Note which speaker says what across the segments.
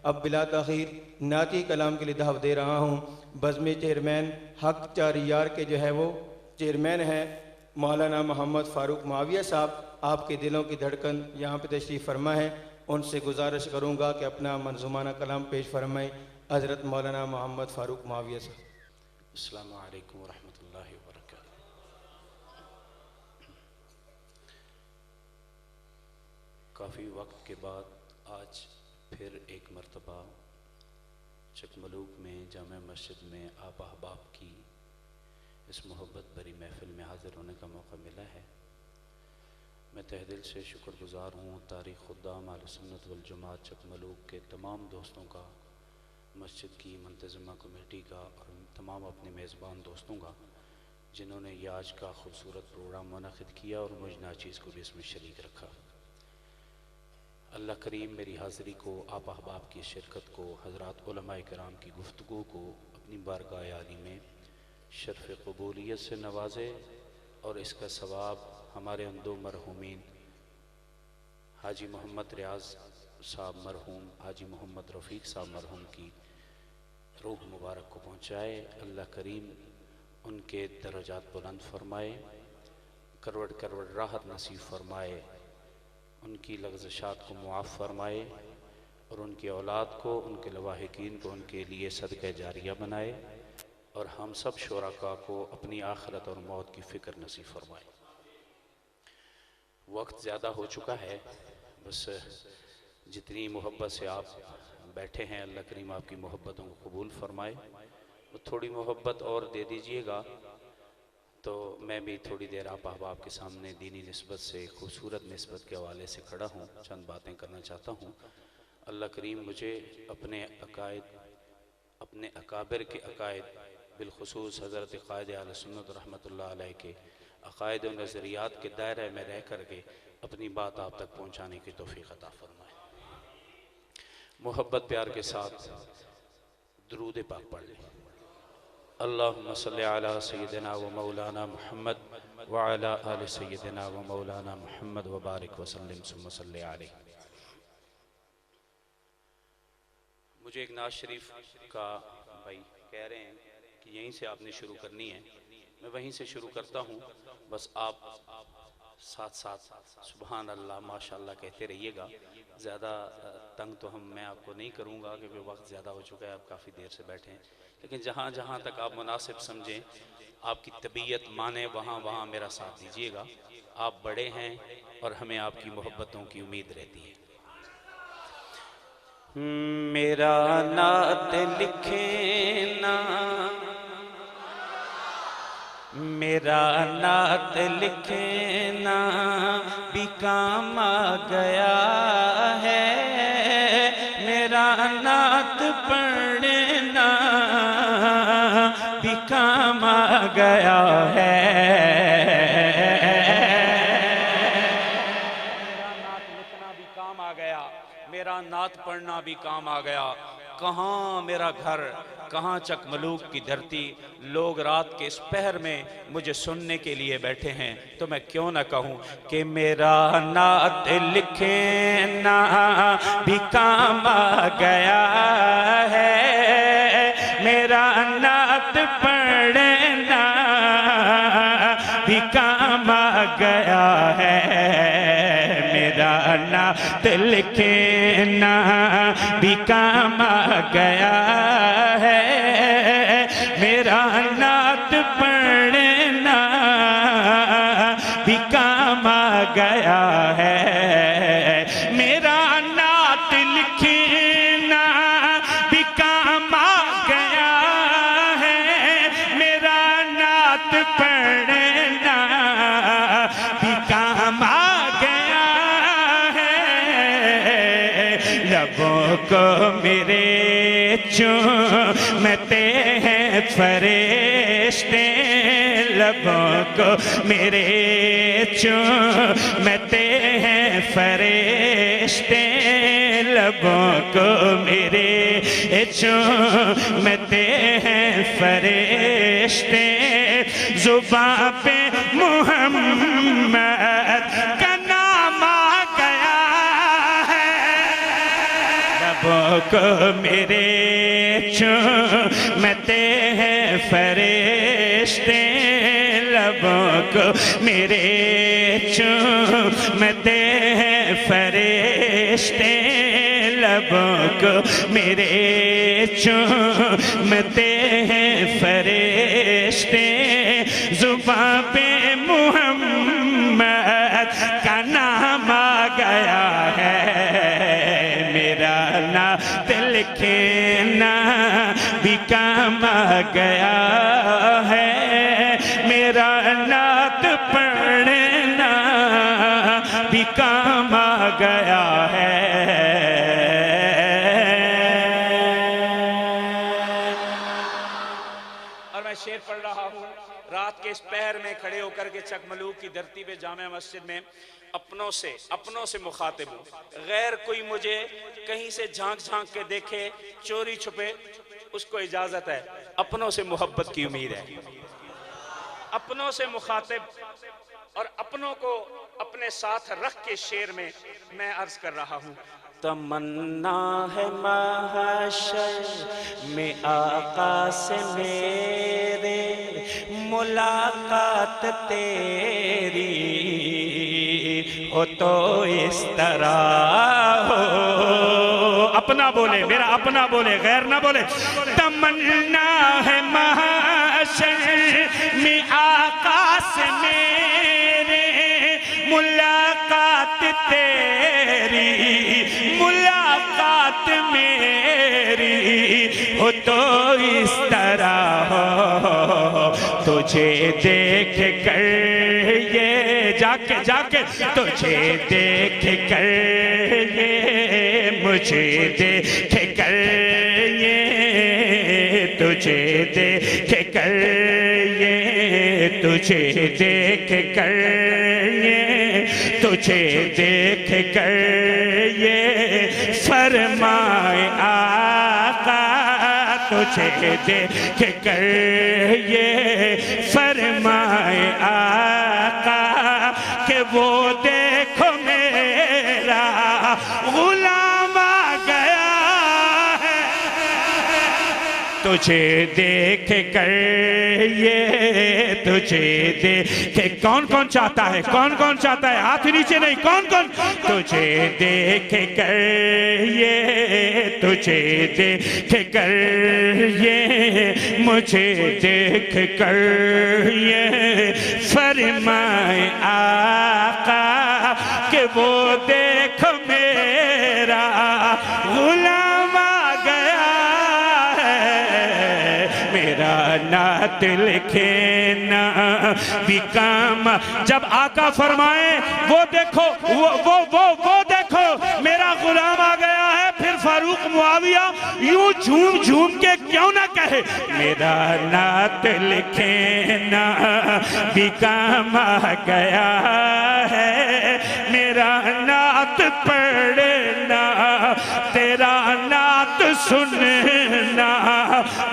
Speaker 1: اب بلا تاخیر نعتی کلام کے لیے دعوت دے رہا ہوں بزم چیئرمین حق چاریار کے جو ہے وہ چیئرمین ہیں مولانا محمد فاروق معاویہ صاحب، آپ کے دلوں کی دھڑکن یہاں پہ تشریف فرما ہے۔ ان سے گزارش کروں گا کہ اپنا منظومانہ کلام پیش فرمائیں حضرت مولانا محمد فاروق معاویہ صاحب۔
Speaker 2: السلام علیکم ورحمۃ اللہ وبرکاتہ۔ کافی وقت کے بعد آج پھر ایک مرتبہ چکملوک میں جامع مسجد میں آپ احباب کی اس محبت بھری محفل میں حاضر ہونے کا موقع ملا ہے۔ میں تہ دل سے شکر گزار ہوں تاریخ خدام اہل سنت والجماعت چکملوک کے تمام دوستوں کا، مسجد کی منتظمہ کمیٹی کا اور تمام اپنے میزبان دوستوں کا، جنہوں نے یہ آج کا خوبصورت پروگرام منعقد کیا اور مجھ ناچیز کو بھی اس میں شریک رکھا۔ اللہ کریم میری حاضری کو، آپ احباب کی شرکت کو، حضرات علماء کرام کی گفتگو کو اپنی بارگاہ عالی میں شرف قبولیت سے نوازے اور اس کا ثواب ہمارے ان دو مرحومین حاجی محمد ریاض صاحب مرحوم، حاجی محمد رفیق صاحب مرحوم کی روح مبارک کو پہنچائے۔ اللہ کریم ان کے درجات بلند فرمائے، کروڑ کروڑ راحت نصیب فرمائے، ان کی لغزشات کو معاف فرمائے اور ان کی اولاد کو، ان کے لواحقین کو ان کے لیے صدقہ جاریہ بنائے اور ہم سب شرکاء کو اپنی آخرت اور موت کی فکر نصیب فرمائے۔ وقت زیادہ ہو چکا ہے، بس جتنی محبت سے آپ بیٹھے ہیں اللہ کریم آپ کی محبتوں کو قبول فرمائے۔ تھوڑی محبت اور دے دیجئے گا تو میں بھی تھوڑی دیر آپ احباب کے سامنے دینی نسبت سے، خوبصورت نسبت کے حوالے سے کھڑا ہوں، چند باتیں کرنا چاہتا ہوں۔ اللہ کریم مجھے اپنے عقائد، اپنے اکابر کے عقائد، بالخصوص حضرت قائد اہل سنت رحمۃ اللہ علیہ کے عقائد و نظریات کے دائرہ میں رہ کر کے اپنی بات آپ تک پہنچانے کی توفیق عطا فرمائے۔ محبت پیار کے ساتھ درود پاک پڑھ لیں۔ اللہم صلی علی سیدنا و مولانا محمد وعلی آل سیدنا و مولانا محمد وبارک وسلم ثم صلی علیہ۔ مجھے ایک نعت شریف کا بھائی کہہ رہے ہیں کہ یہیں سے آپ نے شروع کرنی ہے، میں وہیں سے شروع کرتا ہوں، بس آپ ساتھ ساتھ سبحان اللہ ماشاءاللہ کہتے رہیے گا۔ زیادہ تنگ تو میں آپ کو نہیں کروں گا کیونکہ وقت زیادہ ہو چکا ہے، آپ کافی دیر سے بیٹھے ہیں، لیکن جہاں جہاں تک آپ مناسب سمجھیں، آپ کی طبیعت مانے، وہاں وہاں میرا ساتھ دیجیے گا۔ آپ بڑے ہیں اور ہمیں آپ کی محبتوں کی امید رہتی ہے۔ میرا نعت لکھنا، میرا نعت لکھنا بھی کام آ گیا ہے، میرا نعت پڑھنا بھی کام آ گیا ہے، میرا نعت پڑھنا بھی کام آ گیا۔ کہاں میرا گھر، کہاں چکملوک کی دھرتی، لوگ رات کے اس پہر میں مجھے سننے کے لیے بیٹھے ہیں، تو میں کیوں نہ کہوں کہ میرا نعت لکھنا بھی کام آ گیا ہے، میرا نعت پڑھنا بھی کام آ گیا ہے، میرا نعت لکھنا بھی کام آ گیا ہے، میرا نعت پڑھنا بھی کام آ گیا ہے، میرا نعت لکھنا بھی کام آ گیا ہے، میرا نعت پڑھنا بھی کام آ گیا ہے، لبوں کو میرے چومتے ہیں فرشتے، لبوں کو میرے چومتے ہیں فرشتے، لبوں کو میرے چومتے ہیں فرشتے، زباں پہ محمد کا نام آ گیا ہے، لبوں
Speaker 3: کو میرے چومتے ہیں فرشتے، لبوں کو میرے چومتے ہیں فرشتے، لبوں کو میرے چومتے ہیں فرشتے، زباں پہ محمد کا نام آ گیا ہے، میرا نعت لکھنا بھی کام آ گیا ہے، میرا نعت پڑھنا بھی کام آ گیا ہے۔
Speaker 2: شعر پڑھ رہا ہوں، رات کے اس پہر میں کھڑے ہو کر کے چکملوک کی دھرتی پہ جامع مسجد میں اپنوں سے مخاطب ہوں، غیر کوئی مجھے کہیں سے جھانک جھانک کے دیکھے، چوری چھپے، اس کو اجازت ہے، اپنوں سے محبت کی امید ہے، اپنوں سے مخاطب اور اپنوں کو اپنے ساتھ رکھ کے شعر میں عرض کر رہا ہوں۔ تمنا ہے محشر میں آقا سے میرے، ملاقات تیری ہو تو اس طرح ہو، اپنا بولے، میرا اپنا بولے، غیر نہ بولے۔ تمنا ہے محشر میں آقا سے میرے، ملاقات تیری، ملاقات میری ہو تو اس طرح ہو، تجھے دیکھ کر یہ جا کے تجھے دیکھ کر یہ مجھے دیکھ کر یہ تجھے دیکھ کر یہ تجھے دیکھ کر یہ تجھے دیکھ کر یہ فرمائے آقا، تجھے دیکھ کر یہ فرمائے آقا کہ وہ دیکھو میرا غلام آ گیا ہے، تجھے دیکھ کر یہ تجھے دیکھ، کون کون چاہتا ہے، کون کون چاہتا ہے، ہاتھ نیچے نہیں، کون کون، تجھے دیکھ کر یہ تجھے دیکھ کر یہ مجھے دیکھ کر یہ فرمائے آقا کہ وہ دیکھ میرا غلام آ گیا ہے، میرا نعت لکھنا بھی کام۔ جب آقا فرمائے وہ دیکھو وہ دیکھو میرا غلام آ گیا ہے، پھر فاروق معاویہ یوں جھوم جھوم کے کیوں نہ کہے میرا نعت لکھنا بھی کام آ گیا ہے، میرا نعت پڑھنا تیرا نعت سننا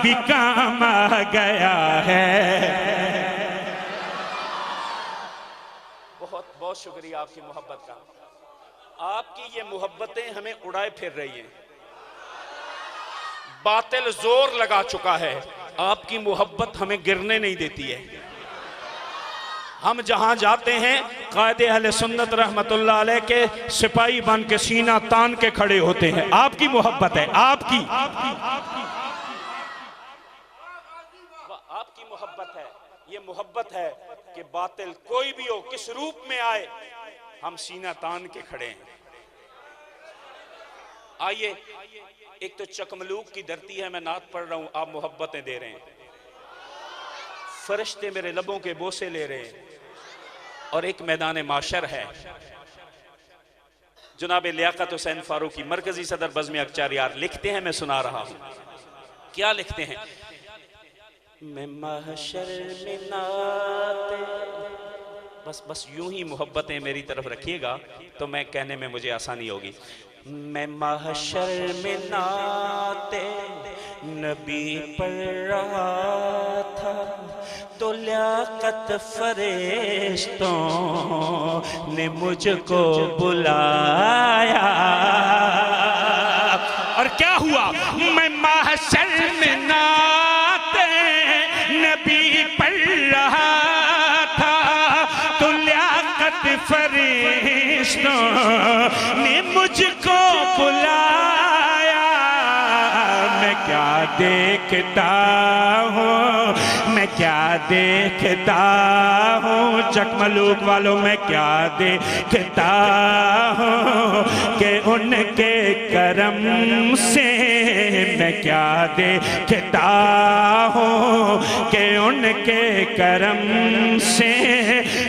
Speaker 2: بھی کام آ گیا ہے۔ بہت بہت شکریہ آپ کی محبت کا، آپ کی یہ محبتیں ہمیں اڑائے پھر رہی ہیں، باطل زور لگا چکا ہے، آپ کی محبت ہمیں گرنے نہیں دیتی ہے، ہم جہاں جاتے ہیں قائد اہل سنت رحمت اللہ علیہ کے سپاہی بن کے سینہ تان کے کھڑے ہوتے ہیں، آپ کی محبت ہے، آپ کی محبت ہے، یہ محبت ہے کہ باطل کوئی بھی ہو، کس روپ میں آئے، ہم سینہ تان کے کھڑے ہیں۔ آئیے، ایک تو چکملوک کی دھرتی ہے، میں نعت پڑھ رہا ہوں، آپ محبتیں دے رہے ہیں، فرشتے میرے لبوں کے بوسے لے رہے ہیں، اور ایک میدان معاشر ہے، جناب لیاقت حسین فاروقی مرکزی صدر بزم اکچاریار لکھتے ہیں، میں سنا رہا ہوں، کیا لکھتے ہیں؟ میں محشر میں نعت، بس یوں ہی محبتیں میری طرف رکھیے گا تو میں کہنے میں مجھے آسانی ہوگی۔ میں محشر میں نعت نبی پڑھ رہا تھا تو لیاقت فرشتوں نے مجھ کو بلایا، اور کیا ہوا؟
Speaker 3: میں محشر میں نعت نبی پڑھ رہا تھا تو لیاقت فرشتوں نے مجھ کو بلایا، میں کیا دیکھتا ہوں، میں کیا دیکھتا ہوں، چکملوک والوں میں کیا دیکھتا ہوں کہ ان کے کرم سے، میں کیا دیکھتا ہوں کہ ان کے کرم سے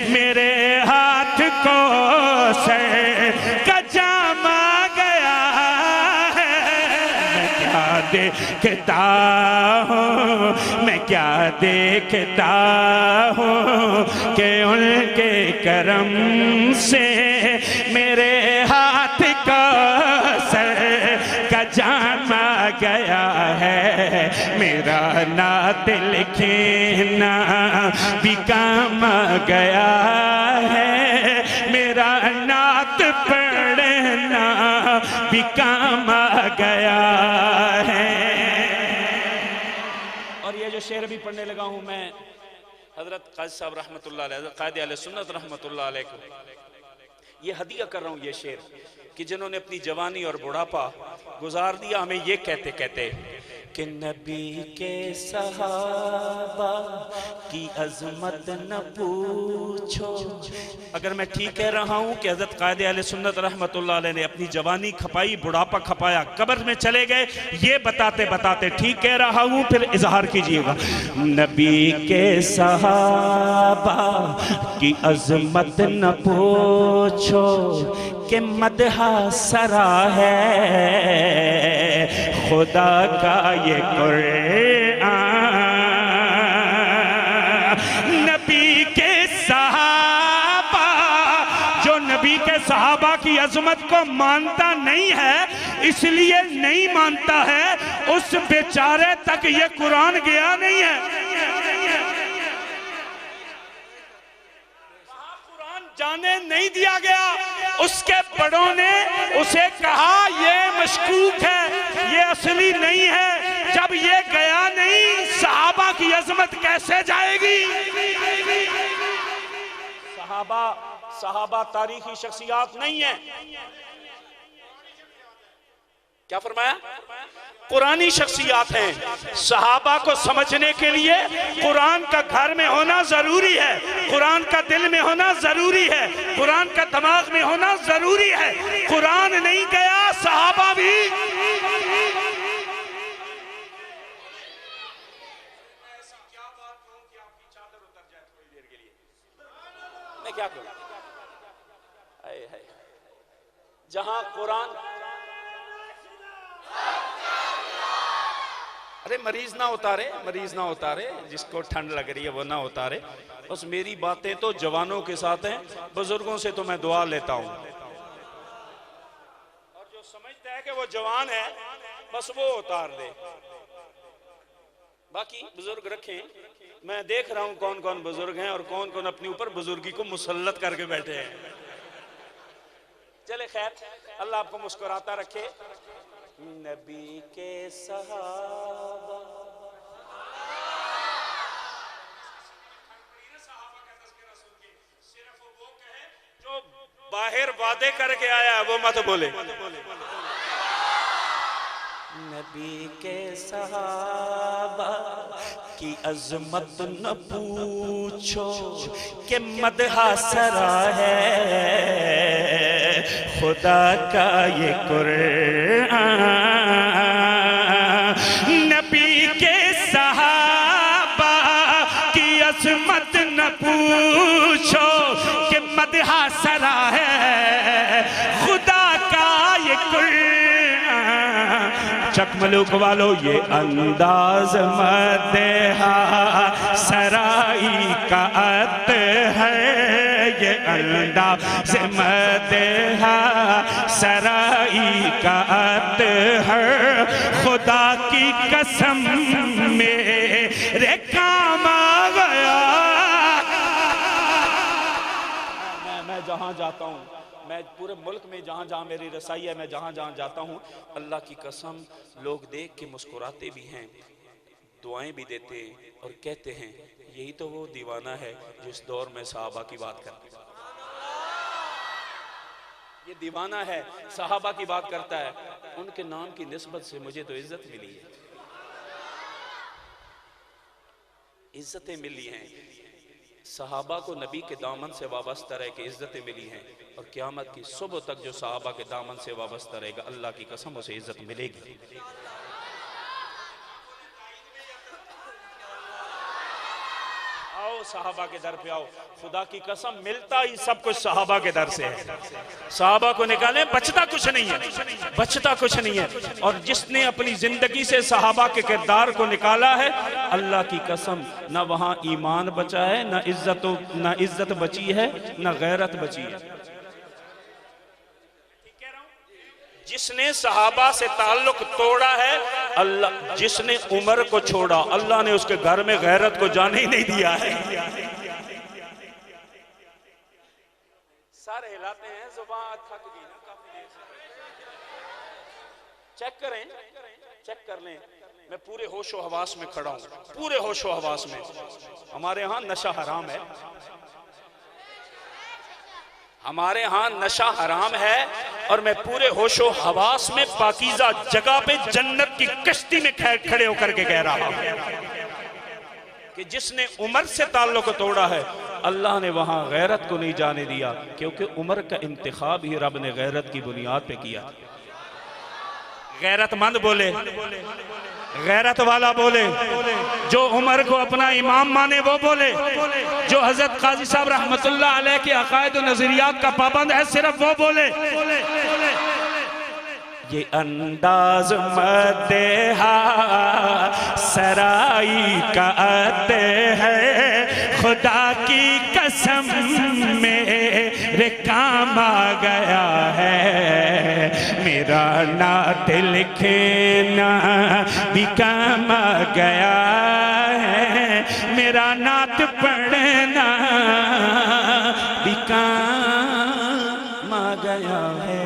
Speaker 3: میرے ہاتھ کو سر کا جام آ گیا ہے، میں کیا دیکھتا ہوں، میں کیا دیکھتا ہوں کہ ان کے کرم سے میرے ہاتھ کا سر کا جام آ گیا ہے، میرا نعت لکھنا بھی کام آ گیا ہے، میرا نعت پڑھنا بھی کام آ گیا ہے۔
Speaker 2: اور یہ جو شعر بھی پڑھنے لگا ہوں میں، حضرت قاضی صاحب رحمت اللہ علیہ، حضرت قائد اہل سنت رحمت اللہ علیہ کو یہ ہدیہ کر رہا ہوں یہ شعر، کہ جنہوں نے اپنی جوانی اور بڑھاپا گزار دیا ہمیں یہ کہتے کہتے کہ نبی کے صحابہ کی عظمت نہ پوچھو۔ اگر میں ٹھیک کہہ رہا ہوں کہ حضرت قائد اہل سنت رحمت اللہ علیہ نے اپنی جوانی کھپائی، بڑھاپا کھپایا، قبر میں چلے گئے، یہ بتاتے بتاتے ٹھیک کہہ رہا ہوں، پھر اظہار کیجئے گا۔ نبی کے صحابہ کی عظمت نہ پوچھو کہ مدح سرا ہے خدا کا یہ قرآن، نبی کے صحابہ، جو نبی کے صحابہ کی عظمت کو مانتا نہیں ہے، اس لیے نہیں مانتا ہے، اس بیچارے تک یہ قرآن گیا نہیں ہے۔ جانے نہیں دیا گیا، اس کے بڑوں نے اسے کہا یہ مشکوک ہے، یہ اصلی نہیں ہے۔ جب یہ گیا نہیں، صحابہ کی عظمت کیسے جائے گی؟ صحابہ تاریخی شخصیات نہیں ہیں، کیا فرمایا؟ قرآنی شخصیات ہیں۔ صحابہ کو سمجھنے کے لیے قرآن کا گھر میں ہونا ضروری ہے، قرآن کا دل میں ہونا ضروری ہے، قرآن کا دماغ میں ہونا ضروری ہے۔ قرآن نہیں گیا، صحابہ بھی۔ میں کیا کہوں؟ جہاں قرآن، ارے مریض نہ اتارے، مریض نہ اتارے، جس کو ٹھنڈ لگ رہی ہے وہ نہ اتارے۔ بس میری باتیں تو جوانوں کے ساتھ ہیں، بزرگوں سے تو میں دعا لیتا ہوں، اور جو سمجھتا ہے کہ وہ جوان ہے بس وہ اتار دے، باقی بزرگ رکھیں۔ میں دیکھ رہا ہوں کون کون بزرگ ہیں اور کون کون اپنے اوپر بزرگی کو مسلط کر کے بیٹھے ہیں۔ چلے خیر، اللہ آپ کو مسکراتا رکھے۔ نبی کے صحابہ، جو باہر وعدے کر کے آیا ہے وہ مت بولے۔ نبی کے صحابہ کی عظمت نہ پوچھو کہ مدح سرا ہے خدا کا یہ قرآن، نبی کے صحابہ کی عظمت نہ پوچھو کہ مدح سرا ہے خدا کا یہ قرآن۔ چک ملوک والو یہ انداز مدح سرائی کا عط ہے، یہ انداز مدح سرائی کا عط ہے، خدا کی قسم میرے کام آ گیا۔ میں جہاں جاتا ہوں میں پورے ملک میں جہاں جہاں میری رسائی ہے، میں جہاں جہاں جاتا ہوں، اللہ کی قسم لوگ دیکھ کے مسکراتے بھی ہیں، دعائیں بھی دیتے ہیں اور کہتے ہیں یہی تو وہ دیوانہ ہے جس دور میں صحابہ کی بات کرتا ہے، یہ دیوانہ ہے صحابہ کی بات کرتا ہے۔ ان کے نام کی نسبت سے مجھے تو عزت ملی ہے، عزتیں ملی ہیں، صحابہ کو نبی کے دامن سے وابستہ رہ کے عزتیں ملی ہیں، اور قیامت کی صبح تک جو صحابہ کے دامن سے وابستہ رہے گا اللہ کی قسم اسے عزت ملے گی۔ آؤ صحابہ کے در پہ آؤ، خدا کی قسم ملتا ہی سب کچھ صحابہ کے در سے ہے۔ صحابہ کو نکالیں، بچتا کچھ نہیں ہے، بچتا کچھ نہیں ہے، اور جس نے اپنی زندگی سے صحابہ کے کردار کو نکالا ہے، اللہ کی قسم نہ وہاں ایمان بچا ہے، نہ عزت بچی ہے، نہ غیرت بچی ہے۔ جس نے صحابہ سے تعلق توڑا ہے، اللہ جس نے عمر کو چھوڑا، اللہ نے اس کے گھر میں غیرت کو جانے ہی نہیں دیا ہے۔ سارے ہلاتے ہیں، زبان تھک گئی نا کافی دیر سے۔ چیک کر لیں، میں پورے ہوش و حواس میں کھڑا ہوں، پورے ہوش و حواس میں۔ ہمارے ہاں نشہ حرام ہے، ہمارے ہاں نشہ حرام ہے، اور میں پورے ہوش و حواس میں پاکیزہ جگہ پہ جنت کی کشتی میں کھڑے ہو کر کے کہہ رہا ہوں کہ جس نے عمر سے تعلق توڑا ہے، اللہ نے وہاں غیرت کو نہیں جانے دیا، کیونکہ عمر کا انتخاب ہی رب نے غیرت کی بنیاد پہ کیا۔ غیرت مند بولے، غیرت والا بولے، جو عمر کو اپنا امام مانے وہ بولے، جو حضرت قاضی صاحب رحمت اللہ علیہ کے عقائد و نظریات کا پابند ہے صرف وہ بولے۔ یہ انداز مدیحہ سرائی کا آتے ہے، خدا کی قسم میرے کام آ گیا ہے، میرا نعت لکھنا بھی کام آ گیا ہے، میرا نعت پڑھنا بھی کام آ گیا ہے۔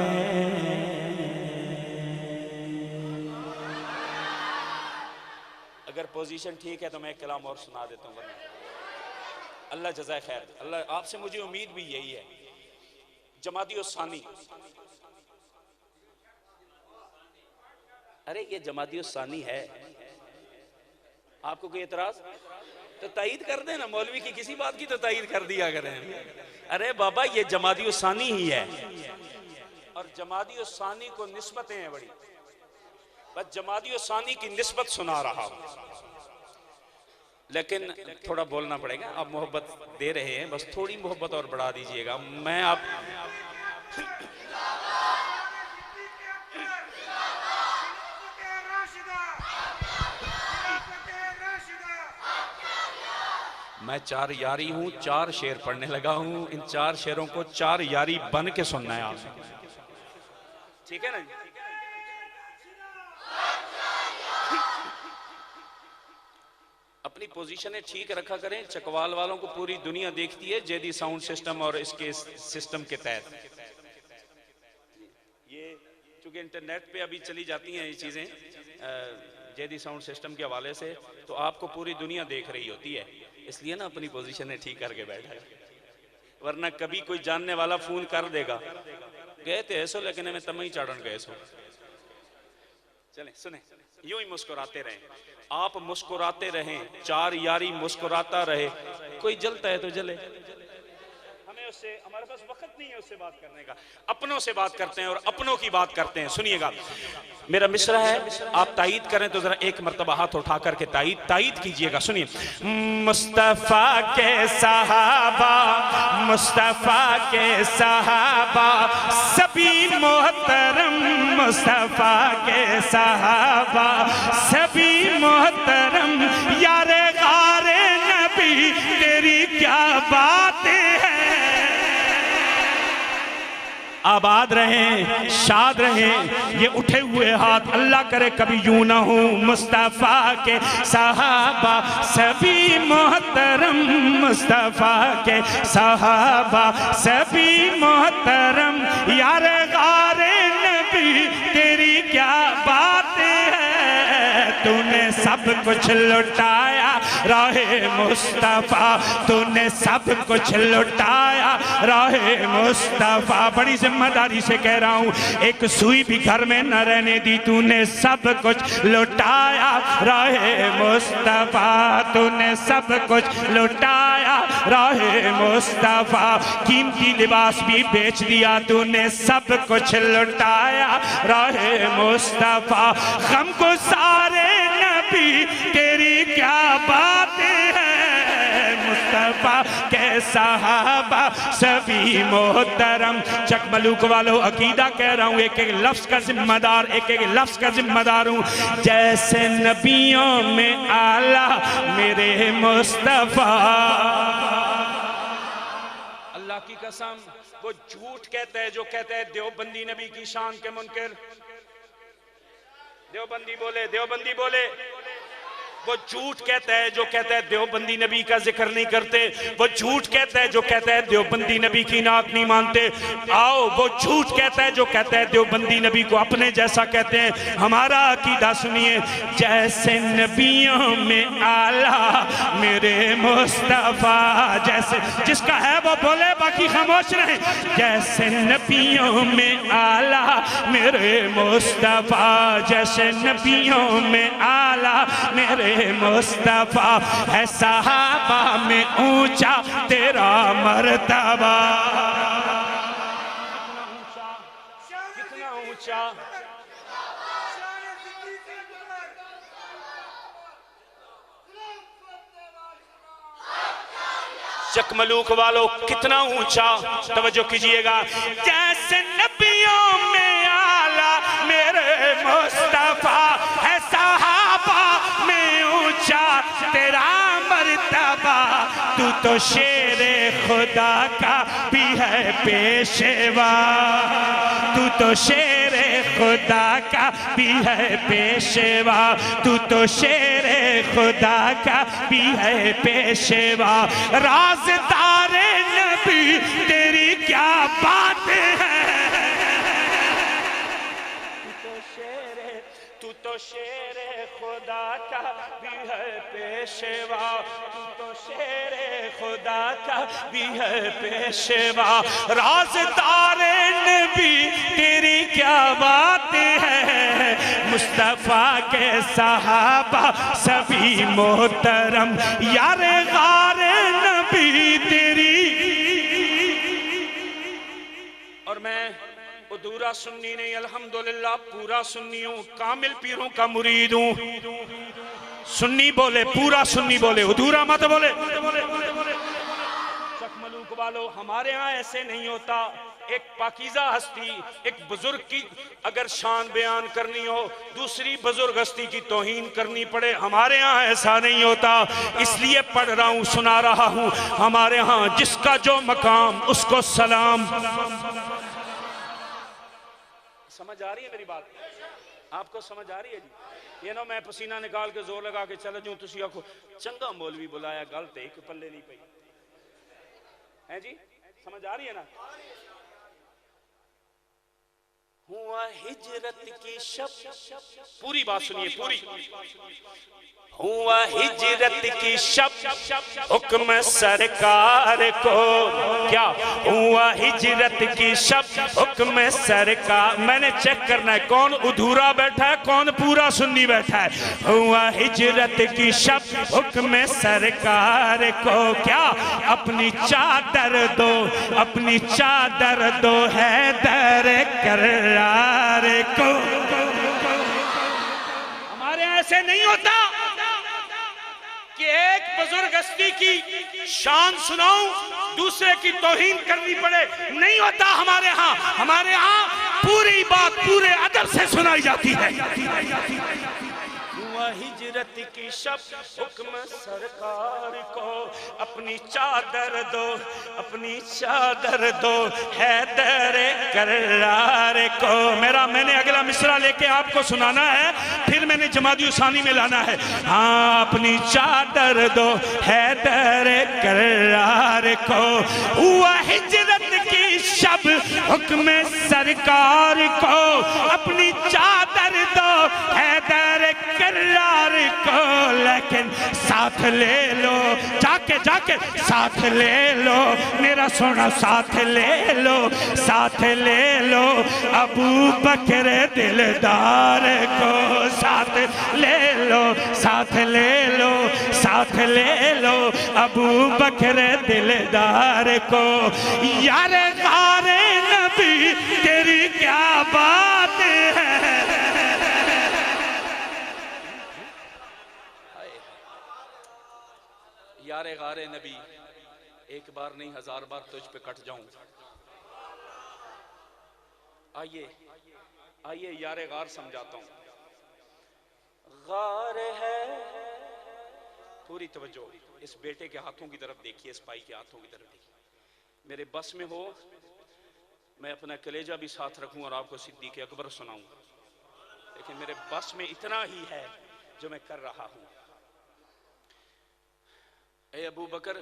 Speaker 2: اگر پوزیشن ٹھیک ہے تو میں ایک کلام اور سنا دیتا ہوں، اللہ جزائے خیر۔ اللہ آپ سے مجھے امید بھی یہی ہے، جمادی الثانی، ارے یہ جمادی الثانی ہے، آپ کو کوئی اعتراض تو تائید کر دیں نا، مولوی کی کسی بات کی تو تائید کر دیا کریں۔ ارے بابا یہ جمادی الثانی ہی ہے، اور جمادی الثانی کو نسبتیں ہیں بڑی، بس جمادی الثانی کی نسبت سنا رہا ہوں، لیکن تھوڑا بولنا پڑے گا، آپ محبت دے رہے ہیں، بس تھوڑی محبت اور بڑھا دیجئے گا۔ میں آپ میں 4 یاری ہوں، 4 شعر پڑھنے لگا ہوں، ان 4 شعروں کو 4 یاری بن کے سننا ہے آپ سے، ٹھیک ہے نا؟ اپنی پوزیشنیں ٹھیک رکھا کریں، چکوال والوں کو پوری دنیا دیکھتی ہے جیدی ساؤنڈ سسٹم اور اس کے سسٹم کے تحت۔ یہ چونکہ انٹرنیٹ پہ ابھی چلی جاتی ہیں یہ چیزیں جیدی ساؤنڈ سسٹم کے حوالے سے، تو آپ کو پوری دنیا دیکھ رہی ہوتی ہے، اس لیے نا اپنی پوزیشنیں ٹھیک کر کے بیٹھا ہے، ورنہ کبھی کوئی جاننے والا فون کر دے گا، گئے تھے ایسو لیکن ہمیں تمہیں چاڑن گئے سو۔ چلیں سنیں، یوں ہی مسکراتے رہیں، آپ مسکراتے رہیں، 4 یاری مسکراتا رہے، کوئی جلتا ہے تو جلے، ہمیں اس سے ہمارے پاس وقت نہیں ہے اس سے بات کرنے کا، اپنوں سے بات کرتے ہیں اور اپنوں کی بات کرتے ہیں۔ سنیے گا میرا مصرع ہے، آپ تائید کریں تو ذرا ایک مرتبہ ہاتھ اٹھا کر کے تائید کیجئے گا، سنیے۔ مصطفیٰ کے صحابہ، مصطفیٰ کے صحابہ سبھی محترم، مصطفیٰ کے صحابہ سبھی محترم، یار غار نبی تیری کیا بات ہے،
Speaker 3: آباد رہیں، شاد رہیں۔ یہ اٹھے ہوئے ہاتھ اللہ کرے کبھی یوں نہ ہوں۔ مصطفیٰ کے صحابہ سبھی محترم، مصطفیٰ کے صحابہ سبھی محترم، یار غار نبی تیری کیا بات ہے، تو نے سب کچھ لٹایا راہ مصطفیٰ، تو نے سب کچھ لٹایا راہ مصطفیٰ۔ بڑی ذمہ داری سے کہہ رہا ہوں، ایک سوئی بھی گھر میں نہ رہنے دی، تو نے سب کچھ لٹایا راہ مصطفیٰ، تو نے سب کچھ لٹایا راہ مصطفیٰ۔ قیمتی لباس بھی بیچ دیا، تو نے سب کچھ لٹایا راہ مصطفیٰ۔ غم کو سارے نبی تیری کیا بات ہے، مصطفیٰ کے صحابہ سبھی محترم۔ چک ملوک والو عقیدہ کہہ رہا ہوں، ایک ایک لفظ کا ذمہ دار، ایک ایک لفظ کا ذمہ دار ہوں۔ جیسے نبیوں میں اعلیٰ میرے مصطفیٰ، اللہ کی قسم وہ جھوٹ کہتا ہے جو کہتا ہے دیوبندی نبی کی شان کے منکر۔ دیوبندی بولے، دیوبندی بولے۔ وہ جھوٹ کہتا ہے جو کہتا ہے دیوبندی نبی کا ذکر نہیں کرتے، وہ جھوٹ کہتا ہے جو کہتا ہے دیوبندی نبی کی نعت نہیں مانتے۔ آؤ، وہ جھوٹ کہتا ہے جو کہتا ہے دیوبندی نبی کو اپنے جیسا کہتے ہیں۔ ہمارا عقیدہ سنیے، جیسے نبیوں میں اعلیٰ میرے مصطفیٰ، جیسے جس کا ہے وہ بولے، باقی خاموش رہیں۔ جیسے نبیوں میں اعلیٰ میرے مصطفیٰ، جیسے نبیوں میں اعلیٰ میرے مصطفیٰ، ہے صحابہ میں اونچا تیرا مرتبہ۔ کتنا اونچا، چک ملوک والو کتنا اونچا، توجہ کیجئے گا۔ جیسے نبیوں میں اعلیٰ میرے مصطفیٰ، ہے صحابہ میں اونچا تیرا مرتبہ۔ تو شیر خدا کا بھی ہے پیشوا، تو شیر خدا کا بھی ہے پیشوا، تو شیر خدا کا بھی ہے پیشوا۔ رازدار نبی تیری کیا بات ہے، تو شیر خدا کا بھی ہے پیشوا، تو شیر خدا کا بھی ہے پیشوا۔ رازدار نبی تیری کیا بات ہے، مصطفیٰ کے صحابہ سبھی محترم، یار غار نبی تیری۔ اور میں ادھورا سنی نہیں، الحمدللہ پورا سنی ہوں، کامل پیروں کا مرید ہوں۔ سنی بولے، پورا سنی بولے، ادھورا مت بولے۔ چک ملوک والو، ہمارے ہاں ایسے نہیں ہوتا۔ ایک پاکیزہ ہستی، ایک بزرگ کی اگر شان بیان کرنی ہو، دوسری بزرگ ہستی کی توہین کرنی پڑے، ہمارے ہاں ایسا نہیں ہوتا۔ اس لیے پڑھ رہا ہوں، سنا رہا ہوں، ہمارے ہاں جس کا جو مقام اس کو سلام۔ سمجھ آ رہی ہے میری بات؟ آپ کو سمجھ آ رہی ہے جی؟ یہ نو میں پسینہ نکال کے زور لگا کے چل جوں، تسی آکھو چنگا مولوی بلایا، گل تے ایک پلے نہیں پئی ہے جی؟ سمجھ آ رہی ہے نا؟ ہوا ہجرت کی شب، پوری بات سنیے، پوری۔ ہوا ہجرت کی شب، حکم سرکار کو، کیا ہوا ہجرت کی شب، حکم سرکار۔ میں نے چیک کرنا ہے کون ادھورا بیٹھا ہے، کون پورا سنی بیٹھا ہے۔ ہوا ہجرت کی شب، حکم سرکار کو، کیا اپنی چادر دو، اپنی چادر دو حیدر کرار کو۔ ہمارے ایسے نہیں ہوتا کہ ایک بزرگ ہستی کی شان سناؤں، دوسرے کی توہین کرنی پڑے، نہیں ہوتا ہمارے ہاں۔ ہمارے ہاں پوری بات پورے ادب سے سنائی جاتی ہے۔ ہجرت کی شب حکم سرکار کو اپنی چادر دو، اپنی چادر دو حیدر کرار کو۔ میں نے اگلا مصرع لے کے آپ کو سنانا ہے، پھر میں نے جمادی ثانی میں لانا ہے۔ ہاں اپنی چادر دو حیدر کرار کو، ہوا ہجرت کی شب حکم سرکار کو، اپنی چادر دو حیدر کرار کو، لیکن ساتھ لے لو، جا کے ساتھ لے لو میرا سونا، ساتھ لے لو، ساتھ لے لو ابو بکر دلدار کو، ساتھ لے لو، ساتھ لے لو، ساتھ لے لو ابو بکر دلدار کو۔ یار غار نبی تیری کیا بات ہے،
Speaker 2: یار غار نبی ایک بار نہیں 1000 بار تجھ پہ کٹ جاؤں۔ آئیے یار غار سمجھاتا ہوں۔ غار ہے، پوری توجہ اس بیٹے کے ہاتھوں کی طرف دیکھیے، اس بھائی کے ہاتھوں کی طرف دیکھیے۔ میرے بس میں ہو میں اپنا کلیجہ بھی ساتھ رکھوں اور آپ کو صدیق اکبر سناؤں، لیکن میرے بس میں اتنا ہی ہے جو میں کر رہا ہوں۔ اے ابو بکر،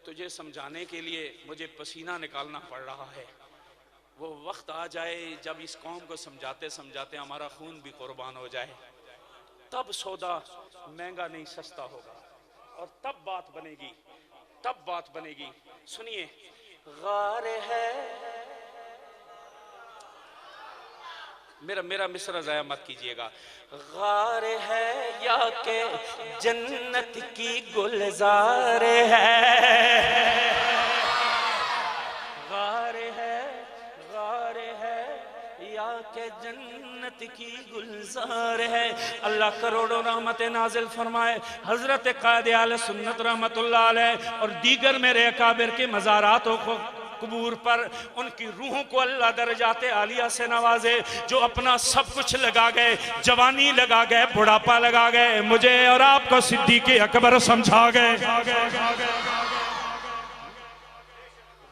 Speaker 2: تجھے سمجھانے کے لیے مجھے پسینہ نکالنا پڑ رہا ہے۔ وہ وقت آ جائے جب اس قوم کو سمجھاتے سمجھاتے ہمارا خون بھی قربان ہو جائے، تب سودا مہنگا نہیں سستا ہوگا، اور تب بات بنے گی، تب بات بنے گی۔ سنیے، غار ہے، میرا مصرع ضائع مت کیجئے گا۔ غار ہے یا کہ جنت کی گلزار ہے، غار ہے یا کہ جنت کی گلزار ہے۔ اللہ کروڑوں رحمت نازل فرمائے حضرت قائد اہل سنت رحمت اللہ علیہ اور دیگر میرے اکابر کے مزاراتوں کو قبور پر ان کی روحوں کو اللہ درجات عالیہ سے نوازے، جو اپنا سب کچھ لگا گئے، جوانی لگا گئے، بڑھاپا لگا گئے، مجھے اور آپ کو صدیق اکبر سمجھا گئے۔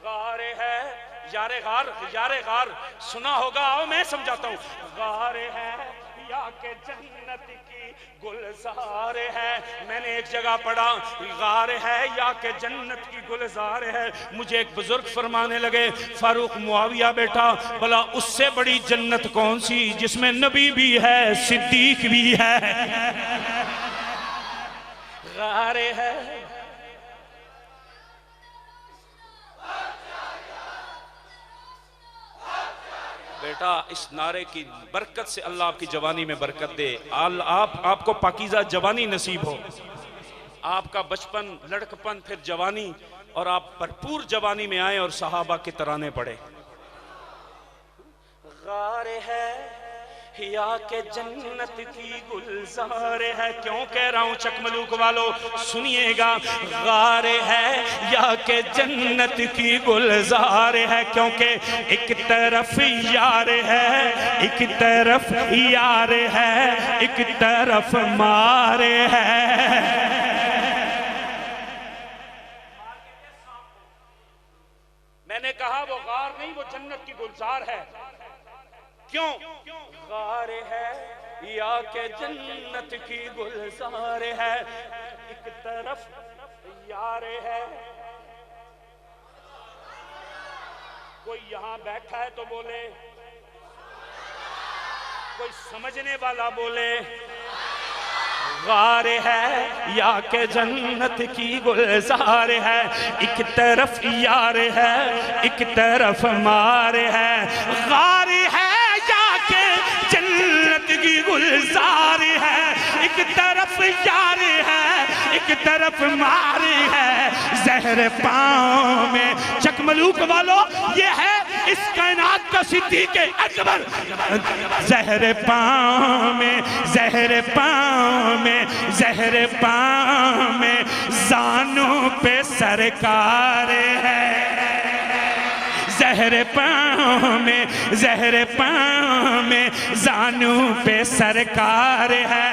Speaker 2: غار ہے، یار غار سنا ہوگا، آؤ میں سمجھاتا ہوں۔ غار ہے یا کہ جنت کی گلزار ہے، میں نے ایک جگہ پڑھا غار ہے یا کہ جنت کی گلزار ہے۔ مجھے ایک بزرگ فرمانے لگے، فاروق معاویہ بیٹا، بھلا اس سے بڑی جنت کون سی جس میں نبی بھی ہے صدیق بھی ہے؟ غار ہے، بیٹا اس نعرے کی برکت سے اللہ آپ کی جوانی میں برکت دے، آپ کو پاکیزہ جوانی نصیب ہو، آپ کا بچپن، لڑکپن، پھر جوانی، اور آپ بھرپور جوانی میں آئیں اور صحابہ کے ترانے پڑھیں۔ غار ہے یا کہ جنت کی گلزار ہے، کیوں کہہ رہا ہوں چکملوک والو سنیے گا، غار ہے یا کہ جنت کی گلزار ہے، کیونکہ ایک طرف یار ہے، ایک طرف یار ہے، ایک طرف مار ہے۔ میں نے کہا وہ غار نہیں، وہ جنت کی گلزار ہے۔ کیوں؟ غار ہے یا کہ جنت کی گلزار ہے، ایک طرف یار ہے۔ کوئی یہاں بیٹھا ہے تو بولے، کوئی سمجھنے والا بولے۔ غار ہے یا کہ جنت کی گلزار ہے، ایک طرف یار ہے، ایک طرف مار ہے۔ غار ہے یا کہ جنت کی گلزار ہے، ایک طرف یار ہے، ایک طرف مار ہے۔ زہر پاؤں میں چکملوک والو یہ ہے اس کائنات کا صدیق اکبر، زہر پاؤں میں، زہر پاؤں میں، زہر پاؤں میں زانوں پہ سرکار ہے، زہر پاؤں میں، زہر پاؤں میں زانوں پہ سرکار ہے۔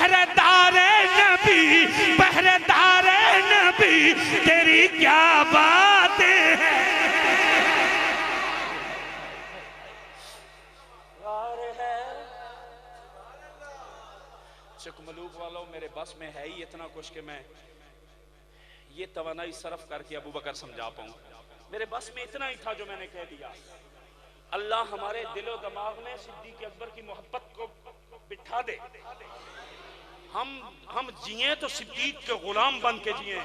Speaker 3: پہرےدار نبی، پہرےدار نبی تیری کیا بات ہے.
Speaker 2: چک ملوک والوں میرے بس میں ہے ہی اتنا کچھ کہ میں یہ توانائی صرف کر کے ابو بکر سمجھا پاؤں. میرے بس میں اتنا ہی تھا جو میں نے کہہ دیا. اللہ ہمارے دل و دماغ میں صدیق اکبر کی محبت کو بٹھا دے. ہم جئیں تو صدیق کے غلام بن کے جئیں.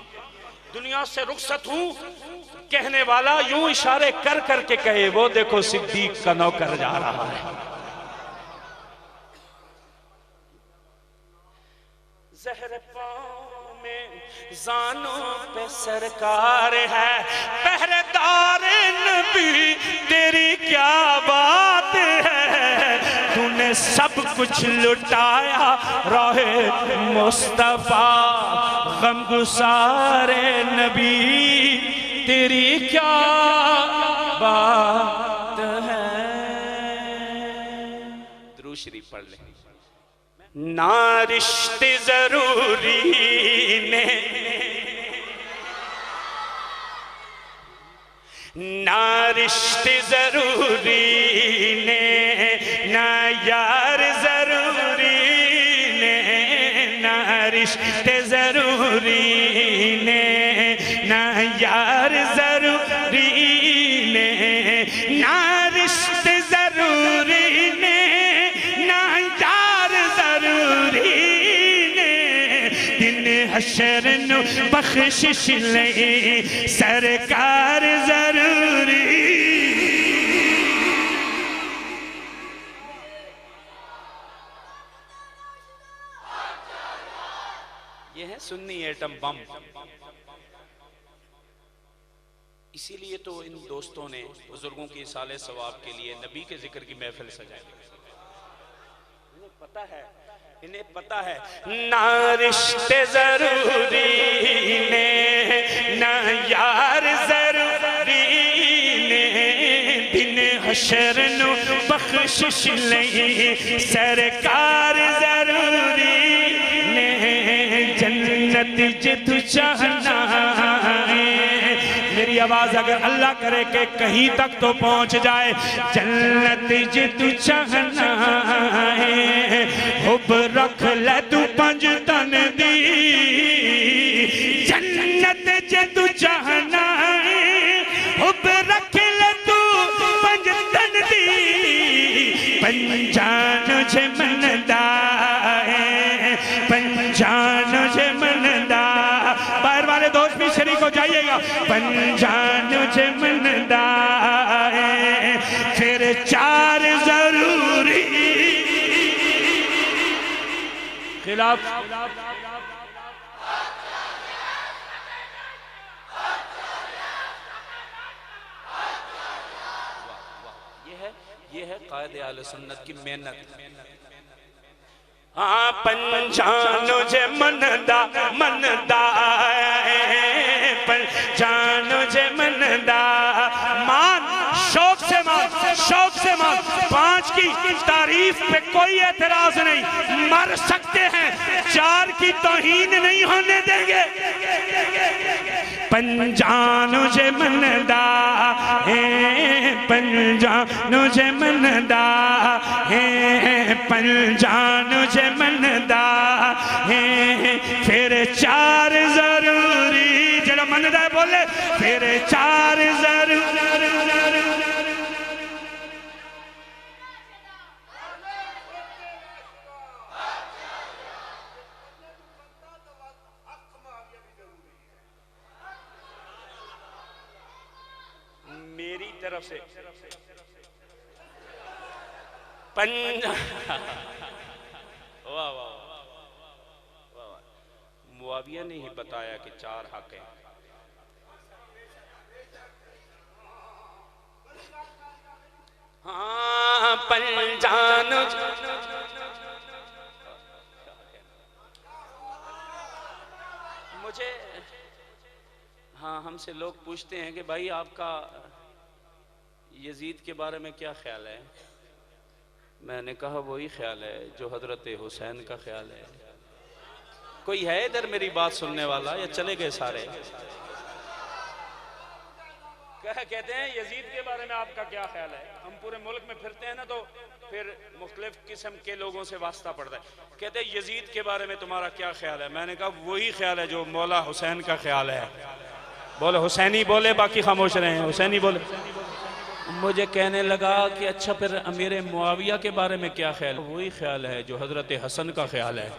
Speaker 2: دنیا سے رخصت ہوں کہنے والا یوں اشارے کر کر کے کہے وہ دیکھو صدیق کا نوکر جا رہا ہے. زہر پاؤں میں زانوں پہ سرکار ہے، پہرےدار نبی تیری کیا بات ہے. تو نے سب کچھ لٹایا راہ مصطفیٰ، غمگسار نبی تیری کیا بات ہے. درود شریف پڑھ لیں. نہ رشتے ضروری نے، نہ رشتے ضروری نے، نہ یار ضروری نے، نہ رشتے ضروری نے، نہ یار ضروری نے، نہ رشتے ضروری نے، حشر نو بخشش لیں سرکار ضروری. یہ ہے سنی ایٹم بم. اسی لیے تو ان دوستوں نے بزرگوں کی اصالِ ثواب کے لیے نبی کے ذکر کی محفل سجائی. انہیں پتہ ہے نہ رشتے ضروری نے، نہ یار ضروری نے، دن حشر نو بخشش لیں سرکار ضروری نے. جنت جد چاہنا ہے، میری آواز اگر اللہ کرے کہ کہیں تک تو پہنچ جائے. جنت جد چاہنا ہے، حب رکھ لے تو پنج تن دی. جنت جد چاہنا ہے، حب رکھ لے تو پنج تن دی. پنجان جے مندا ہے، پنجان جے مندا. باہر والے دوست بھی شریک ہو جائیے گا. پنجان جے مندا ہے پھر چار ضروری خلاف. یہ ہے قائد اہل سنت کی محنت. ہاں پنجانو جے مندا مندا، پنجانو جے مندا. مان شوق سے مان، شوق سے مان. 5 کی تعریف پہ کوئی اعتراض نہیں، مر سکتے ہیں. 4 کی توہین نہیں ہونے دیں گے. پنجانو جے مندا ہے، پنجانو جے مندا ہے، پنجانو جے مندا ہے پھر 4 ضروری. جڑا مندا ہے بولے پھر 4 ضروری. میری طرف سے واہ واہ معاویہ نے ہی بتایا کہ 4 حق ہیں. ہاں پنجان مجھے ہاں ہم سے لوگ پوچھتے ہیں کہ بھائی آپ کا یزید کے بارے میں کیا خیال ہے. میں نے کہا وہی خیال ہے جو حضرت حسین کا خیال ہے. کوئی ہے ادھر میری بات سننے والا یا چلے گئے سارے؟ کہتے ہیں یزید کے بارے میں آپ کا کیا خیال ہے؟ ہم پورے ملک میں پھرتے ہیں نا تو پھر مختلف قسم کے لوگوں سے واسطہ پڑتا ہے. کہتے ہیں یزید کے بارے میں تمہارا کیا خیال ہے؟ میں نے کہا وہی خیال ہے جو مولا حسین کا خیال ہے. بولے حسینی بولے، باقی خاموش رہے ہیں. حسینی بولے. مجھے کہنے لگا کہ اچھا پھر امیر معاویہ کے بارے میں کیا خیال ہے؟ وہی خیال ہے جو حضرت حسن کا خیال ہے.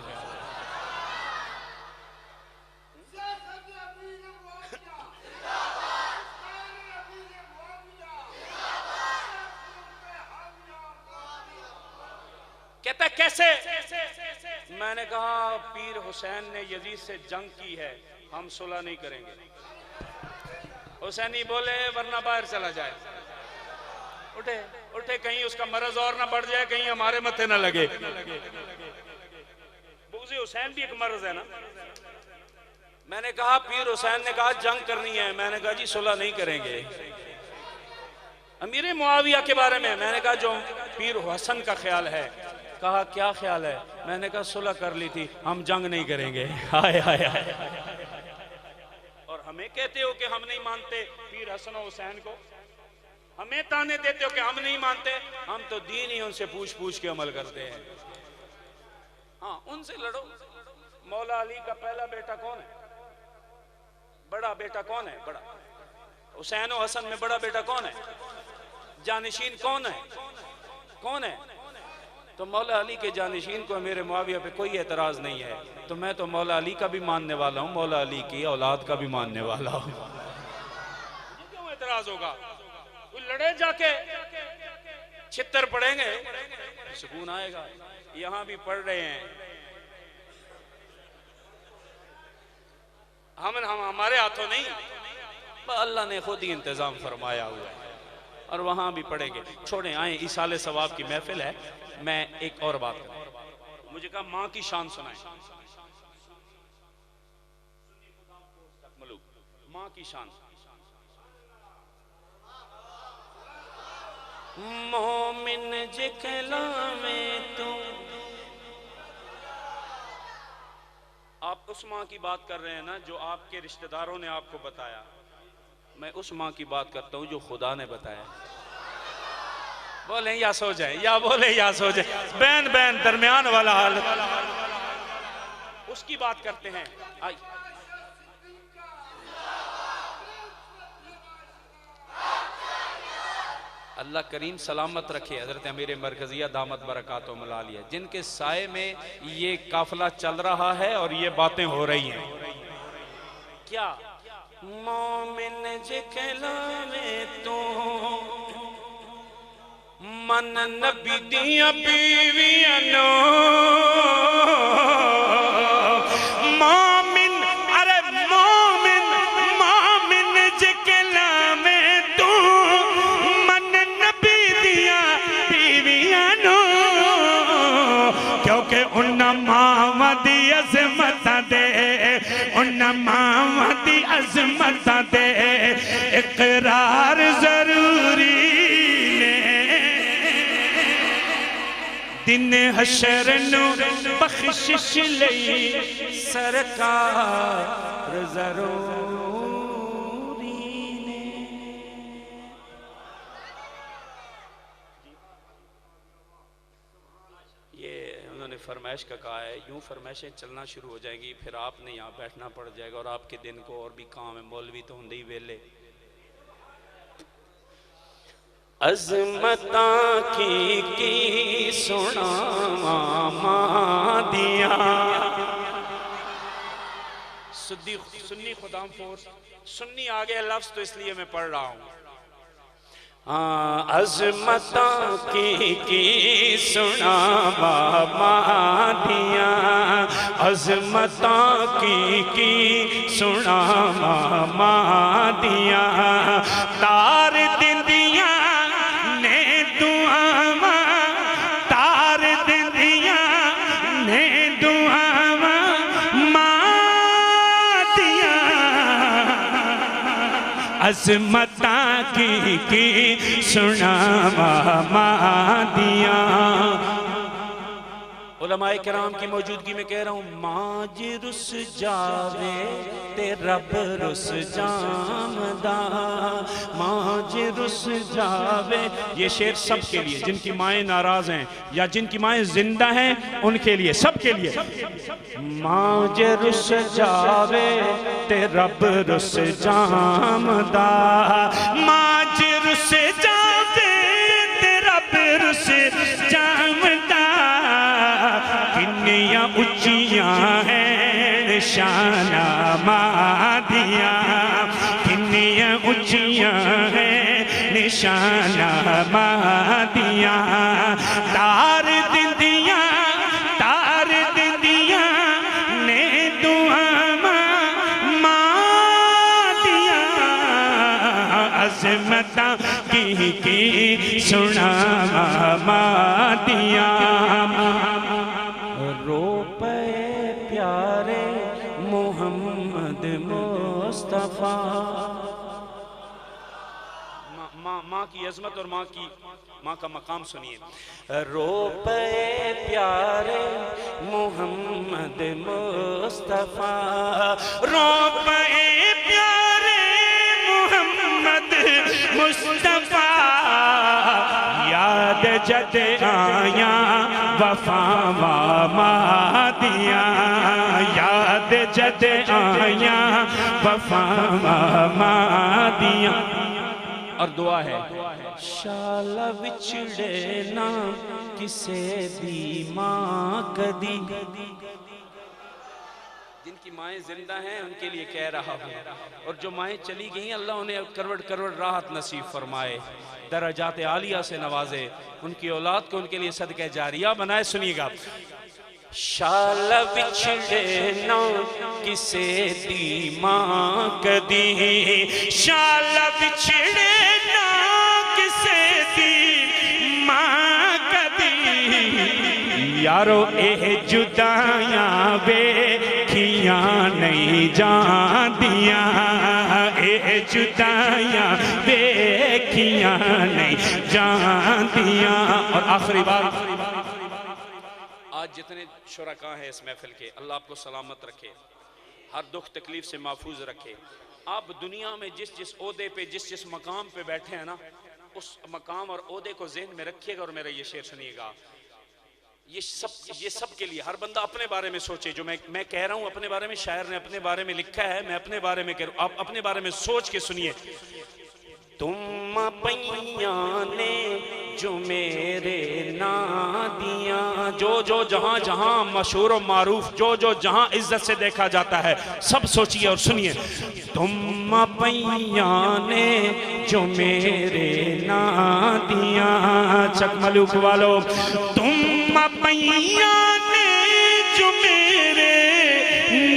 Speaker 2: کہتا ہے کیسے؟ میں نے کہا پیر حسین نے یزید سے جنگ کی ہے، ہم صلح نہیں کریں گے. حسینی بولے ورنہ باہر چلا جائے. اٹھے کہیں اس کا مرض اور نہ بڑھ جائے، کہیں ہمارے متھے نہ لگے. بغض حسین بھی ایک مرض ہے نا. میں نے کہا پیر حسین نے کہا جنگ کرنی ہے، میں نے کہا جی صلح نہیں کریں گے. امیر معاویہ کے بارے میں نے کہا جو پیر حسن کا خیال ہے. کہا کیا خیال ہے؟ میں نے کہا صلح کر لی تھی، ہم جنگ نہیں کریں گے. ہائے ہائے ہائے. اور ہمیں کہتے ہو کہ ہم نہیں مانتے پیر حسن و حسین کو، ہمیں تانے دیتے ہو کہ ہم نہیں مانتے. ہم تو دین ہی ان سے پوچھ کے عمل کرتے ہیں. ہاں ان سے لڑو. مولا علی کا پہلا بیٹا کون ہے؟ بڑا بیٹا کون ہے؟ بڑا حسین و حسن میں بڑا بیٹا کون ہے؟ جانشین کون ہے؟ کون ہے؟ تو مولا علی کے جانشین کو امیر معاویہ پہ کوئی اعتراض نہیں ہے. تو میں تو مولا علی کا بھی ماننے والا ہوں، مولا علی کی اولاد کا بھی ماننے والا ہوں. کیوں اعتراض ہوگا؟ کوئی لڑے جا کے چھتر پڑیں گے سکون آئے گا. یہاں بھی پڑھ رہے ہیں ہمارے ہاتھوں نہیں، اللہ نے خود ہی انتظام فرمایا ہوا ہے. اور وہاں بھی پڑھیں گے. چھوڑیں آئیں ایصال ثواب کی محفل ہے. میں ایک اور بات کروں. مجھے کہا ماں کی شان سنائیں. ماں کی شان. مومن جکلا میں تو آپ اس ماں کی بات کر رہے ہیں نا جو آپ کے رشتہ داروں نے آپ کو بتایا. میں اس ماں کی بات کرتا ہوں جو خدا نے بتایا. بولیں یا سو جائیں، یا بولیں یا سو جائیں. بین درمیان والا حالت اس کی بات کرتے ہیں. اللہ کریم سلامت رکھے حضرت امیر مرکزیہ دامت برکاتہم العالیہ، جن کے سائے میں یہ قافلہ چل رہا ہے اور یہ باتیں ہو رہی ہیں. کیا مومن جکلا میں تو من نبی دیا بیویاں نو. مومن ارے مومن جکلا میں تو من نبی دیا بیویاں نو. کیونکہ ان ماں دی عظمت دے، ان ماں دی عظمت دے اقرار ضروری نے. دن حشر نو بخشش لئی سرکار ضروری نے. یہ انہوں نے فرمائش کا کہا ہے. یوں فرمائشیں چلنا شروع ہو جائیں گی، پھر آپ نے یہاں بیٹھنا پڑ جائے گا اور آپ کے دن کو اور بھی کام ہے. مولوی تو ہندی ویلے. عظمتاں کی سنا مادیاں. سنی خدام فورس سنی آگے لفظ تو اس لیے میں پڑھ رہا ہوں. عظمتاں کی سنا مادیاں، عظمتاں کی سنا مادیاں. تار دندیاں عظمتاں کی سنا مادیاں. علماء کرام کی موجودگی میں کہہ رہا ہوں، ماج رس جاوے تے رب رس جامدہ، ماج رس جاوے. یہ شعر سب کے لیے، جن کی مائیں ناراض ہیں یا جن کی مائیں زندہ ہیں ان کے لیے، سب کے لیے. ماج رس جاوے تے رب رس جامدہ، ماج رس جاوے تے رب رس جامدہ. کنیاں اچیاں ہیں نشانہ مادیاں، کنیاں اچیاں ہیں نشانہ مادیاں. تار دندیاں تار دندیاں نے دعا مادیاں، عظمتاں کی سنا مادیاں. رو پے پیارے محمد مصطفیٰ. ماں کی عظمت اور ماں کا مقام سنیے. رو پے پیارے محمد مصطفیٰ، رو پے پیارے محمد مصطفیٰ. یاد جد آیاں وفا مادیاں، یاد جد آیاں وفا مادیاں. اور دعا ہے، شالا بچھڑے نہ کسے دی ماں کدی. جن کی مائیں زندہ ہیں ان کے لیے کہہ رہا ہوں، اور جو مائیں چلی گئیں اللہ انہیں کروڑ کروڑ راحت نصیب فرمائے، درجات عالیہ سے نوازے، ان کی اولاد کو ان کے لیے صدقہ جاریہ بنائے. سنیے گا. شالا بچھڑے نہ کسے دی ماں کدی، شالا بچھڑے نہ کسے دی ماں کدی. یارو اے جدائیاں ویکھیاں نہیں جاندیاں، اے جدائیاں ویکھیاں نہیں جاندیاں. اور آخری بات، آج جتنے شرکاء ہیں اس محفل کے، اللہ آپ کو سلامت رکھے، ہر دکھ تکلیف سے محفوظ رکھے. آپ دنیا میں جس جس عہدے پہ جس مقام پہ بیٹھے ہیں نا، اس مقام اور عہدے کو ذہن میں رکھیے گا اور میرا یہ شعر سنیے گا. یہ سب کے لیے، ہر بندہ اپنے بارے میں سوچے. جو میں کہہ رہا ہوں اپنے بارے میں، شاعر نے اپنے بارے میں لکھا ہے، میں اپنے بارے میں کہہ رہا ہوں. آپ اپنے بارے میں سوچ کے سنیے. تم پیاں نے جو میرے نادیاں، جو جہاں جہاں مشہور و معروف، جو جہاں عزت سے دیکھا جاتا ہے، سب سوچیے اور سنیے. تم پیاں نے جو میرے نادیاں، چک ملوک والو. تم پیاں نے جو میرے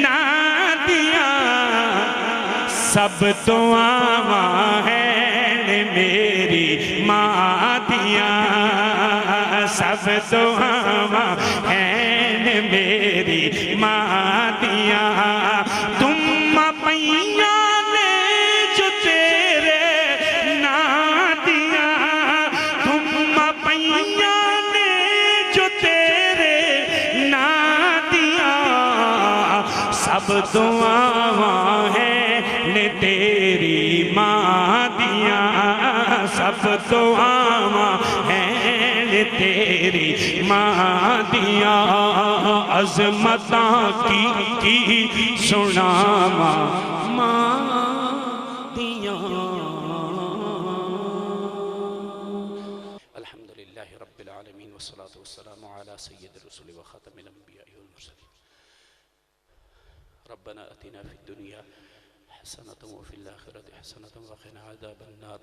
Speaker 2: نادیاں، سب دعاواں ہیں میری مادیاں، سب دعاواں ہیں میری مادیاں. تم پیاں نے جو تیرے نادیاں، تم پیاں نے جو تیرے نادیاں، سب دعاواں ہیں تیری مادیاں، سب دعاواں ہیں تیری مادیاں. عظمتاں کی سناواں مادیاں. الحمدللہ رب العالمین والصلاة والسلام علی سید الرسول وخاتم الانبیاء والمرسلین. ربنا اتنا فی الدنیا حسنة وفي الآخرة حسنة وقنا عذاب النار.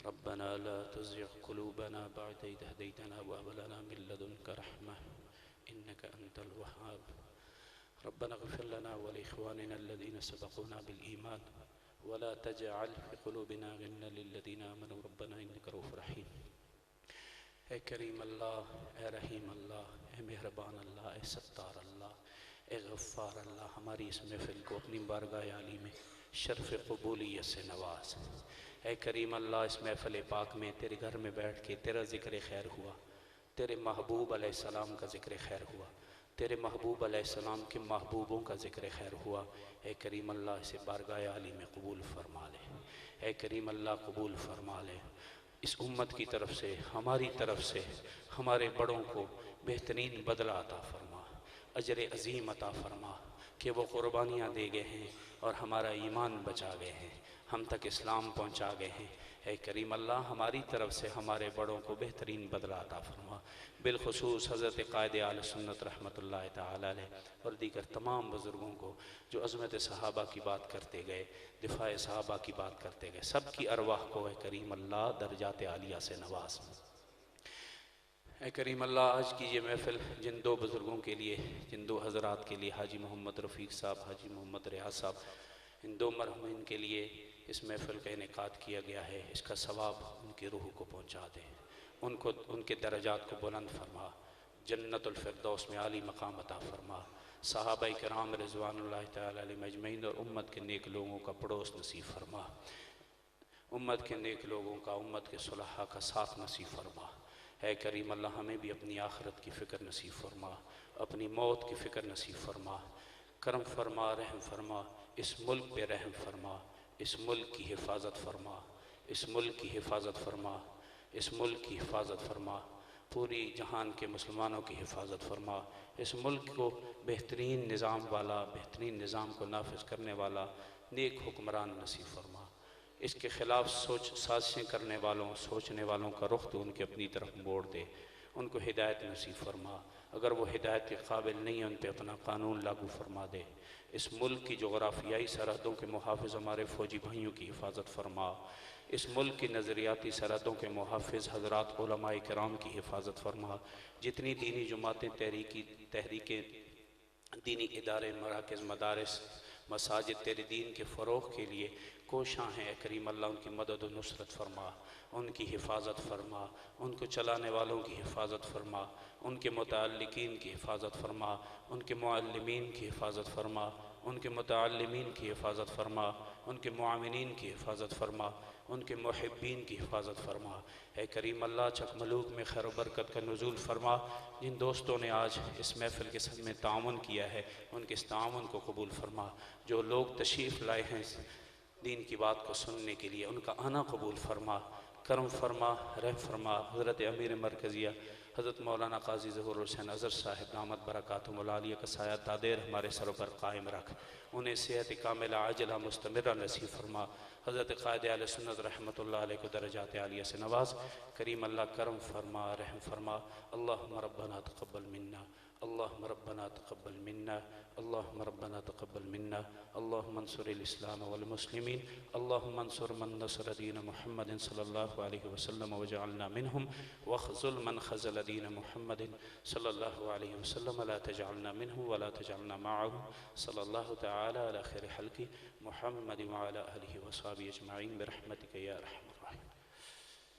Speaker 2: ربنا لا تزغ قلوبنا بعد إذ هديتنا وهب لنا من لدنك رحمة إنك أنت الوهاب. ربنا اغفر لنا ولإخواننا الذين سبقونا بالإيمان ولا تجعل في قلوبنا غلا للذين آمنوا ربنا إنك رؤوف رحيم. اے کریم اللہ، اے رحیم اللہ، اے مہربان اللہ، اے ستار اللہ، اے غفار اللہ، ہماری اس محفل کو اپنی بارگاہ عالی میں شرف قبولیت سے نواز. اے کریم اللہ، اس محفل پاک میں تیرے گھر میں بیٹھ کے تیرا ذکر خیر ہوا، تیرے محبوب علیہ السلام کا ذکر خیر ہوا، تیرے محبوب علیہ السلام کے محبوبوں کا ذکر خیر ہوا۔ اے کریم اللہ اسے بارگاہ عالی میں قبول فرما لے، اے کریم اللہ قبول فرما لے۔ اس امت کی طرف سے، ہماری طرف سے، ہمارے بڑوں کو بہترین بدلہ عطا فرما، اجر عظیم عطا فرما کہ وہ قربانیاں دے گئے ہیں اور ہمارا ایمان بچا گئے ہیں، ہم تک اسلام پہنچا گئے ہیں۔ اے کریم اللہ ہماری طرف سے ہمارے بڑوں کو بہترین بدلہ عطا فرما، بالخصوص حضرت قائد اہل سنت رحمۃ اللہ تعالی علیہ اور دیگر تمام بزرگوں کو جو عظمت صحابہ کی بات کرتے گئے، دفاع صحابہ کی بات کرتے گئے، سب کی ارواح کو اے کریم اللہ درجات عالیہ سے نواز۔ اے کریم اللہ آج کی یہ محفل جن دو بزرگوں کے لیے، جن دو حضرات کے لیے، حاجی محمد رفیق صاحب، حاجی محمد ریاض صاحب، ان دو مرحومین کے لیے اس محفل کا انعقاد کیا گیا ہے، اس کا ثواب ان کی روح کو پہنچا دے، ان کے درجات کو بلند فرما، جنت الفردوس میں عالی مقام عطا فرما، صحابہ کرام رضوان اللہ تعالی علیہ مجمعین اور امت کے نیک لوگوں کا پڑوس نصیب فرما، امت کے نیک لوگوں کا، امت کے صلحاء کا ساتھ نصیب فرما۔ اے کریم اللہ ہمیں بھی اپنی آخرت کی فکر نصیب فرما، اپنی موت کی فکر نصیب فرما، کرم فرما، رحم فرما، اس ملک پہ رحم فرما، اس ملک کی حفاظت فرما، اس ملک کی حفاظت فرما، اس ملک کی حفاظت فرما، پوری جہان کے مسلمانوں کی حفاظت فرما، اس ملک کو بہترین نظام والا، بہترین نظام کو نافذ کرنے والا نیک حکمران نصیب فرما، اس کے خلاف سازشیں کرنے والوں، سوچنے والوں کا رخ تو ان کے اپنی طرف موڑ دے، ان کو ہدایت نصیب فرما، اگر وہ ہدایت کے قابل نہیں ہیں ان پہ اپنا قانون لاگو فرما دے، اس ملک کی جغرافیائی سرحدوں کے محافظ ہمارے فوجی بھائیوں کی حفاظت فرما، اس ملک کی نظریاتی سرحدوں کے محافظ حضرات علماء کرام کی حفاظت فرما، جتنی دینی جماعتیں، تحریکیں، دینی ادارے، مراکز، مدارس، مساجد تیرے دین کے فروغ کے لیے کوشاں ہیں، اے کریم اللہ ان کی مدد و نصرت فرما، ان کی حفاظت فرما، ان کو چلانے والوں کی حفاظت فرما، ان کے متعلقین کی حفاظت فرما، ان کے معلمین کی حفاظت فرما، ان کے متعلمین کی حفاظت فرما، ان کے معاونین کی حفاظت فرما، ان کے محبین کی حفاظت فرما۔ اے کریم اللہ چک ملوک میں خیر و برکت کا نزول فرما، جن دوستوں نے آج اس محفل کے ساتھ میں تعاون کیا ہے ان کے اس تعاون کو قبول فرما، جو لوگ تشریف لائے ہیں دین کی بات کو سننے کے لیے ان کا آنا قبول فرما، کرم فرما، رحم فرما۔ حضرت امیر مرکزیہ حضرت مولانا قاضی ظہور حسین اظہر صاحب دامت برکاتہم العالیہ کا سایہ دادیر ہمارے سروں پر قائم رکھ، انہیں صحت کاملہ عاجلہ مستمرہ نصیب فرما۔ حضرت قائد اہل سنت رحمۃ اللہ علیہ کو درجات عالیہ سے نواز، کریم اللہ کرم فرما، رحم فرما۔ اللہم ربنا تقبل منا، اللہم ربنا تقبل منا، اللہم ربنا تقبل منا، اللہم انصر الاسلام والمسلمین، اللہم انصر من نصر دین محمد صلی اللہ علیہ وسلم وجعلنا منہم، واخذل من خذل دین محمد صلی اللہ علیہ وسلم، لا تجعلنا منہم ولا تجعلنا معہم، صلی اللہ تعالی علی خیر خلقی محمد وعلی آلہ وصحبہ اجمعین برحمتک یا رحمت۔